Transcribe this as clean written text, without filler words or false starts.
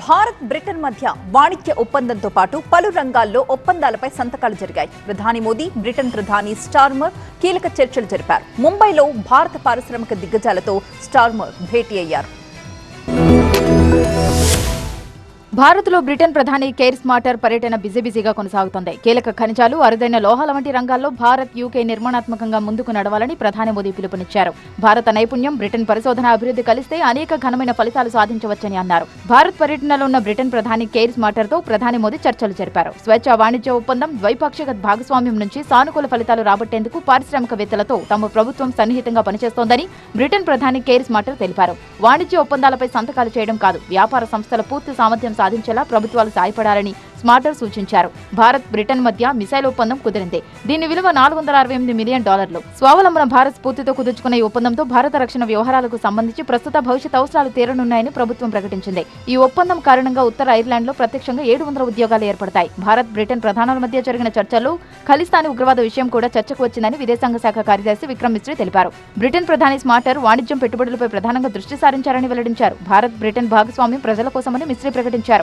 Bharat Britain మధ్య వాణిజ్య ఒప్పందంతో పాటు పలు రంగాల్లో ఒప్పందాలపై సంతకాలు జరిగాయి. ప్రధాని మోదీ, బ్రిటన్ ప్రధాని స్టార్మర్ కీలక చర్చలు జరిపారు. ముంబైలో భారత పారిశ్రామిక దిగ్గజాలతో స్టార్మర్ భేటీ అయ్యారు. భారత్లో బ్రిటన్ ప్రధాని కేర్ స్టార్మర్ పర్యటన బిజీగా కొనసాగుతోంది. కీలక ఖనిజాలు, అరుదైన లోహాల వంటి రంగాల్లో భారత్, యూకే నిర్మాణాత్మకంగా ముందుకు నడవాలని ప్రధాని మోదీ పిలుపునిచ్చారు. భారత నైపుణ్యం, బ్రిటన్ పరిశోధన అభివృద్ధి కలిస్తే అనేక ఘనమైన ఫలితాలు సాధించవచ్చని అన్నారు. భారత్ పర్యటనలో ఉన్న బ్రిటన్ ప్రధాని కేర్ స్టార్మర్తో ప్రధాని మోదీ చర్చలు జరిపారు. స్వేచ్ఛ వాణిజ్య ఒప్పందం, ద్వైపాక్షిక భాగస్వామ్యం నుంచి సానుకూల ఫలితాలు రాబట్టేందుకు పారిశ్రామికవేత్తలతో తమ ప్రభుత్వం సన్నిహితంగా పనిచేస్తోందని బ్రిటన్ ప్రధాని కేర్ స్టార్మర్ తెలిపారు. వాణిజ్య ఒప్పందాలపై సంతకాలు చేయడం కాదు, వ్యాపార సంస్థల పూర్తి సామర్థ్యం సాధించేలా ప్రభుత్వాలు సాయపడాలని స్టార్మర్ సూచించారు. భారత్, బ్రిటన్ మధ్య మిసైల్ ఒప్పందం కుదిరింది. దీని విలువ $468 మిలియన్. స్వావలంబన భారత్ స్ఫూర్తితో కుదుర్చుకున్న ఈ ఒప్పందంతో భారత రక్షణ వ్యవహారాలకు సంబంధించి ప్రస్తుత భవిష్యత్ అవసరాలు తీరనున్నాయని ప్రభుత్వం ప్రకటించింది. ఈ ఒప్పందం కారణంగా ఉత్తర ఐర్లాండ్లో ప్రత్యక్షంగా 700 ఉద్యోగాలు ఏర్పడతాయి. భారత్, బ్రిటన్ ప్రధానుల మధ్య జరిగిన చర్చల్లో ఖలిస్తానీ ఉగ్రవాద విషయం కూడా చర్చకు వచ్చిందని విదేశాంగ శాఖ కార్యదర్శి విక్రమ్ మిస్రీ తెలిపారు. బ్రిటన్ ప్రధాని స్టార్మర్ వాణిజ్యం, పెట్టుబడులపై ప్రధానంగా దృష్టి సారించారని వెల్లడించారు. భారత్, బ్రిటన్ భాగస్వామ్యం ప్రజల కోసమని మిస్రీ ప్రకటించారు.